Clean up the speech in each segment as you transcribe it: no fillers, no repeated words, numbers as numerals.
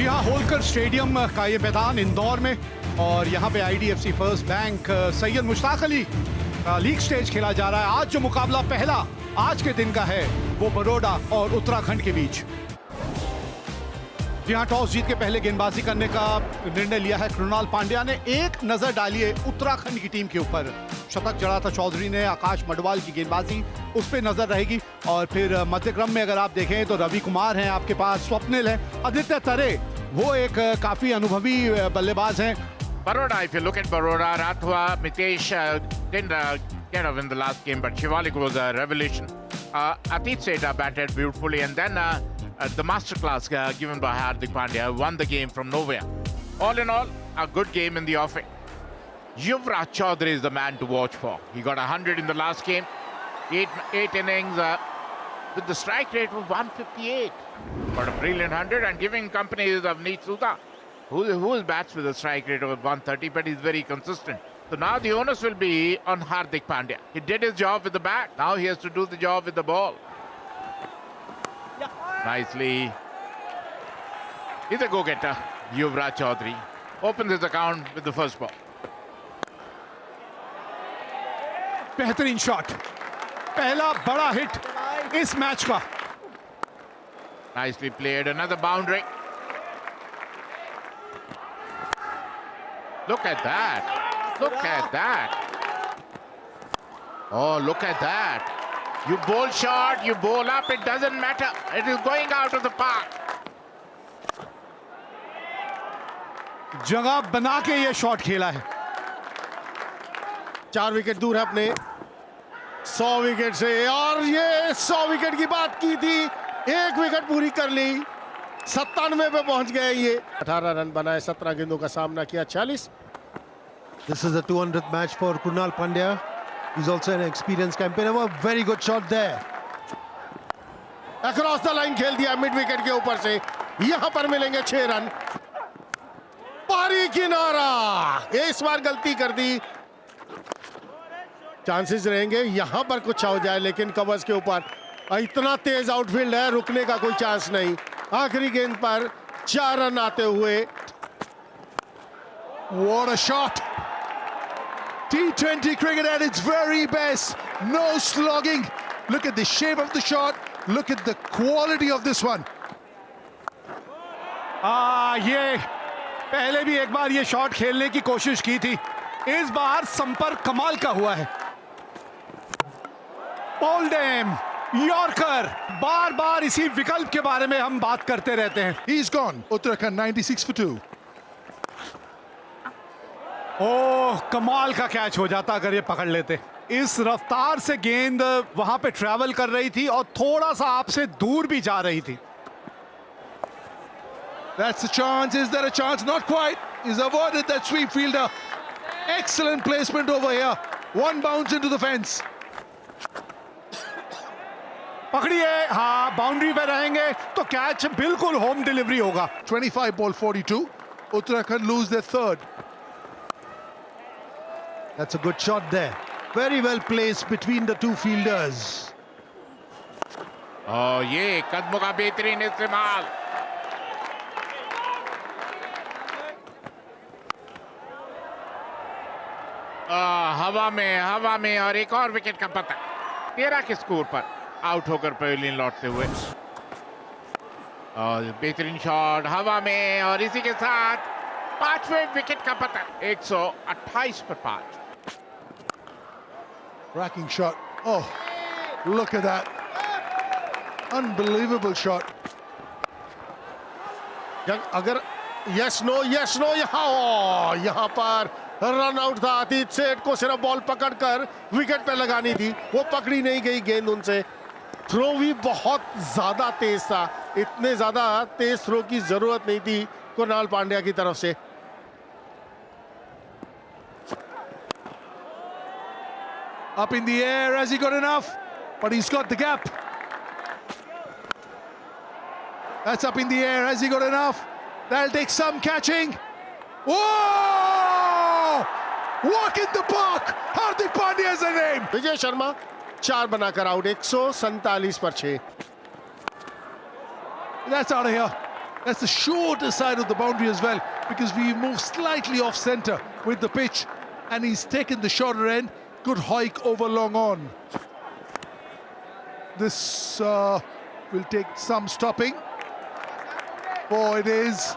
जी हाँ, होलकर स्टेडियम का ये मैदान इंदौर में, और यहाँ पे IDFC first bank Syed Mushtaq Ali league stage खेला जा रहा है। आज जो मुकाबला पहला आज के दिन का है वो बड़ौदा और उत्तराखंड के बीच। जी हाँ, टॉस जीत के पहले गेंदबाजी करने का निर्णय लिया है कृणाल पांड्या ने। एक नजर डालिए उत्तराखंड की टीम के ऊपर, शतक जड़ा था चौधरी ने, आकाश मडवाल की गेंदबाजी उस पर नजर रहेगी। और फिर मध्यक्रम में अगर आप देखें तो रवि कुमार हैं आपके पास, स्वप्निल है, आदित्य तरे वो एक काफी अनुभवी बल्लेबाज हैं। Baroda, if you look at Baroda, Rathwa, Mitesh didn't get up in the last game, but Shivalik was a revelation. Atit Seda batted beautifully, and then the masterclass given by Hardik Pandya won the game from nowhere. All in all, a good game in the offing. Yuvraj Chaudhary is the man to watch for. He got 100 in the last game, eight innings with the strike rate of 158. Got a brilliant 100 and giving company is Avneet Sudha, who bats with a strike rate of 130, but he's very consistent. So now the onus will be on Hardik Pandya. He did his job with the bat. Now he has to do the job with the ball. Nicely. He's a go-getter. Yuvraj Chaudhary opens his account with the first ball. बेहतरीन shot, पहला बड़ा hit इस match का। Nicely played. Another boundary. Look at that. Look at that. Oh, look at that. You bowl short, you bowl up, it doesn't matter. It is going out of the park. जगह बना के ये shot खेला है। 4 wicket दूर है अपने 100 wicket से, और ये 100 विकेट की बात की थी, 1 विकेट पूरी कर ली, 97 पे पहुंच गए। ये 18 रन बनाए, 17 गेंदों का सामना किया, 40। This is the 200th match for Krunal Pandya. He's also an experienced campaigner. A very good shot there. Across the line खेल दिया मिड विकेट के ऊपर से, यहां पर मिलेंगे 6 रन। पारी किनारा, इस बार गलती कर दी। चांसेस रहेंगे यहां पर कुछ हो जाए, लेकिन कवर्स के ऊपर इतना तेज आउटफील्ड है, रुकने का कोई चांस नहीं। आखिरी गेंद पर 4 रन आते हुए। What a shot! T20 cricket at its very best. No slogging. Look at the shape of the shot. Look at the quality of this one. ये पहले भी एक बार ये शॉट खेलने की कोशिश की थी, इस बार संपर्क कमाल का हुआ है। ओल्डेम यॉर्कर, बार बार इसी विकल्प के बारे में हम बात करते रहते हैं। He's gone. Uttarakhand 96 for 2. ओह, कमाल का कैच हो जाता अगर ये पकड़ लेते। इस रफ्तार से गेंद वहां पे ट्रैवल कर रही थी और थोड़ा सा आपसे दूर भी जा रही थी। That's the chance. Is there a chance? Not quite. He's avoided that sweep fielder. Excellent placement over here. One bounce into the fence. पकड़िए, हाँ, बाउंड्री पे रहेंगे तो कैच बिल्कुल होम डिलीवरी होगा। 25 ball 42. Uttarakhand lose their third. That's a good shot there. Very well placed between the two fielders. Oh, ये कदमों का बेहतरीन इस्तेमाल। हवा में और एक और विकेट का पता। 13 के स्कोर पर आउट होकर पवेलियन लौटते हुए। और बेहतरीन शॉट हवा में, और इसी के साथ 5वें विकेट का पता। 128 पर 5। Racking shot. Oh, look at that. Unbelievable shot. अगर यस नो यहाँ पर रन आउट था। अतीत सेठ को सिर्फ बॉल पकड़कर विकेट पे लगानी थी, वो पकड़ी नहीं गई गेंद उनसे। थ्रो भी बहुत ज्यादा तेज था, इतने ज्यादा तेज थ्रो की जरूरत नहीं थी कृणाल पांड्या की तरफ से। Up in the air. Has he got enough? But he's got the gap. That's up in the air. Has he got enough? That'll take some catching. Whoa! Walk in the park. Hardik Pandya is the name. Vijay Sharma 4 बनाकर out, 147 पर 6। That's out of here. That's the shorter side of the boundary as well, because we move slightly off centre with the pitch, and he's taken the shorter end. Good hike over long on. This will take some stopping. Oh, it is.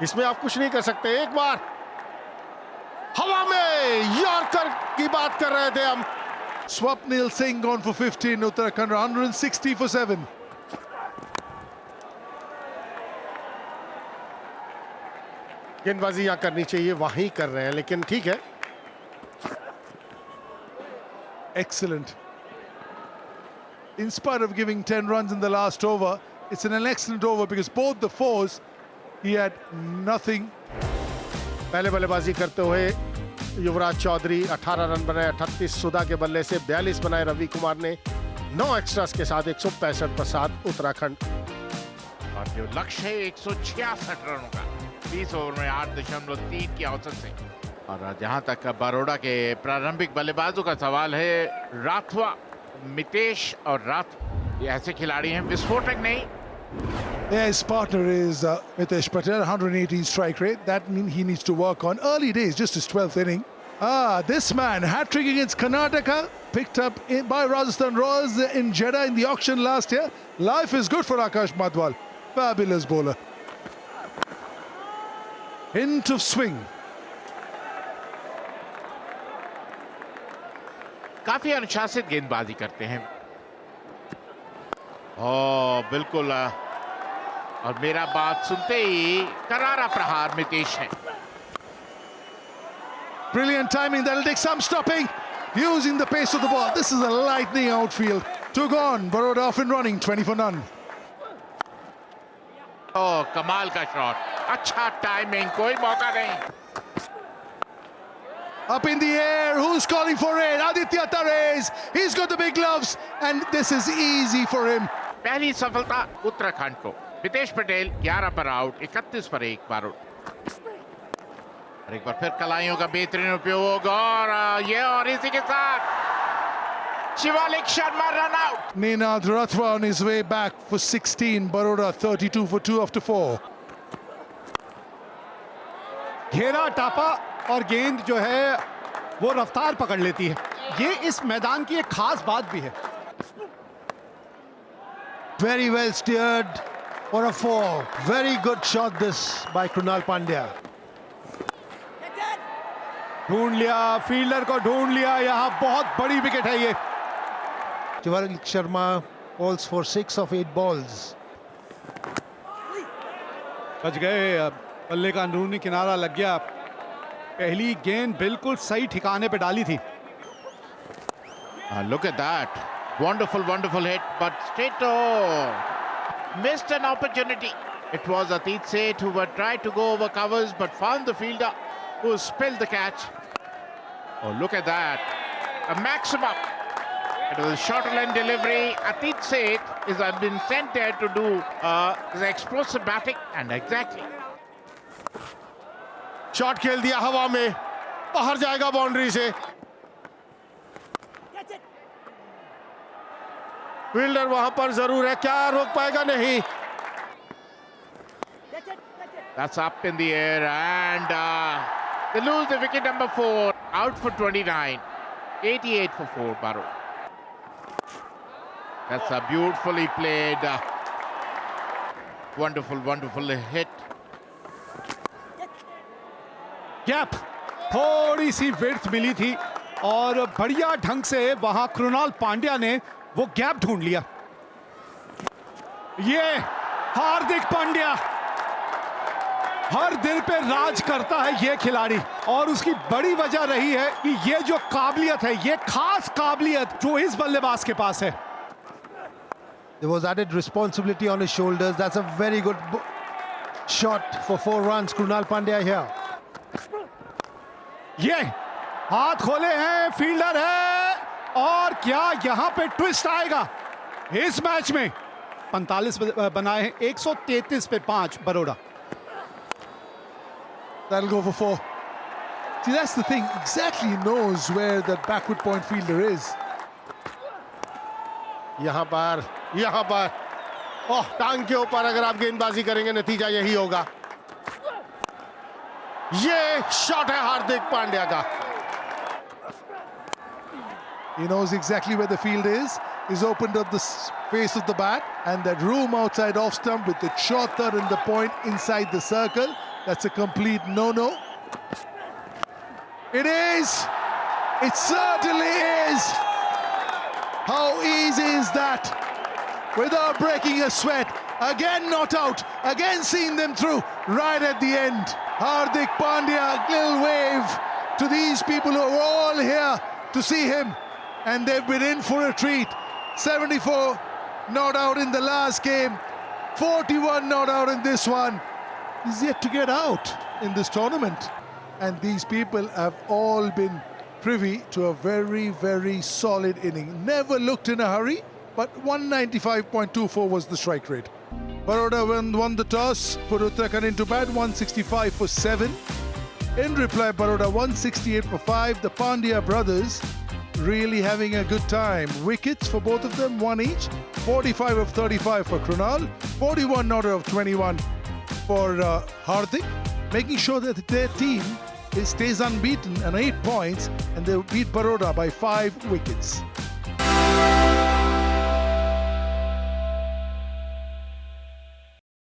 इसमें आप कुछ नहीं कर सकते. एक बार हवा में yorker की बात कर रहे थे हम. Swapnil Singh gone for 15. Uttarakhand 160 for 7. गेंदबाजी यहाँ करनी चाहिए, वहीं कर रहे हैं, लेकिन ठीक है. Excellent. In spite of giving 10 runs in the last over, it's an excellent over because both the fours, he had nothing. पहले बल्लेबाजी करते हुए युवराज चौधरी 18 रन बनाए. 38 सुधा के बल्ले से 42 बनाए रवि कुमार ने. 9 एक्स्ट्रास के साथ 165 पर साथ उत्तराखंड. और जो लक्ष्य है 166 रनों का 20 ओवर में 8.3 की औसत से. और जहां तक बड़ौदा के प्रारंभिक बल्लेबाजों का सवाल है, राठवा, मितेश और राथ ये ऐसे खिलाड़ी हैं विस्फोटक नहीं. Yeah, his partner is Mitesh Patel, 118 strike rate. That means he needs to work on. Early days, just his 12th inning. This man, hat-trick against Karnataka, picked up by Rajasthan Royals in Jeddah in the auction last year. Life is good for Akash Madhwal. Fabulous bowler. Hint of swing. काफी अनुशासित गेंदबाजी करते हैं. ओ बिल्कुल. और मेरा बात सुनते ही करारा प्रहार मितेश है. Brilliant timing. That'll take some stopping. Using the pace of the ball. This is a lightning outfield. Two gone. Baroda off and running. 20 for none. ओ कमाल का शॉट. अच्छा टाइमिंग, कोई मौका नहीं. Up in the air. Who's calling for it? Aditya Tares. He's got the big gloves. And this is easy for him. पहली सफलता उत्तराखंड को. मितेश पटेल 11 पर आउट, 31 पर 1 बारूद. और एक बार फिर कलाइयों का बेहतरीन उपयोग और इसी के साथ Shivalik Sharma run out. Ninad Rathwa on his way back for 16. Baroda 32 for 2 after 4. घेरा टापा और गेंद जो है वो रफ्तार पकड़ लेती है. ये इस मैदान की एक खास बात भी है. Very well steered for a 4. Very good shot this by Krunal Pandya. ढूंढ लिया, फील्डर को ढूंढ लिया. यहाँ बहुत बड़ी विकेट है ये. Shivalik Sharma falls for 6 of 8 balls. बच गए. बल्ले का अंदरूनी किनारा लग गया. पहली गेंद बिल्कुल सही ठिकाने पे डाली थी. Look at that. Wonderful hit, but straight missed an opportunity. It was Atit Seth who tried to go over covers but found the fielder who spilled the catch. Oh, look at that. A maximum. It was a short line delivery. Atit Seth has been sent there to do the explosive batting, and exactly. Shot खेल दिया हवा में, बाहर जाएगा boundary से. Fielder वहां पर जरूर है, क्या रोक पाएगा? नहीं. That's up in the air, and they lose the wicket number 4. Out for 29. 88 for 4, Baro. That's a beautifully played. Wonderful hit. Gap, थोड़ी सी विड्थ मिली थी और बढ़िया ढंग से वहां कृणाल पांड्या ने वो गैप ढूंढ लिया. ये हार्दिक पांड्या हर दिल पे राज करता है ये खिलाड़ी, और उसकी बड़ी वजह रही है कि ये जो काबिलियत है, ये खास काबिलियत जो इस बल्लेबाज के पास है. There was added responsibility on his shoulders. That's a very good shot for 4 runs. Krunal Pandya here. ये हाथ खोले हैं, फील्डर है, और क्या यहां पे ट्विस्ट आएगा इस मैच में. 45 बनाए हैं, 133 पे 5 Baroda. That'll go for 4. See, that's the thing. Exactly knows where that backward point fielder is. यहां पर ओह, टांग के ऊपर अगर आप गेंदबाजी करेंगे नतीजा यही होगा। ये शॉट है हार्दिक पांड्या का। He knows exactly where the field is. He's opened up the face of the bat, and that room outside off stump with the short third and the point inside the circle. That's a complete no-no. It is. It certainly is. How easy is that? Without breaking a sweat. Again not out. Again seeing them through right at the end. Hardik Pandya, little wave to these people who are all here to see him. And they've been in for a treat. 74 not out in the last game. 41 not out in this one. He's yet to get out in this tournament. And these people have all been privy to a very, very solid inning. Never looked in a hurry, but 195.24 was the strike rate. Baroda won the toss, put Uttarakhand into bat, 165 for 7. In reply, Baroda 168 for 5. The Pandya brothers really having a good time. Wickets for both of them, one each. 45 of 35 for Krunal, 41 not out of 21 for Hardik, making sure that their team stays unbeaten and 8 points, and they beat Baroda by 5 wickets.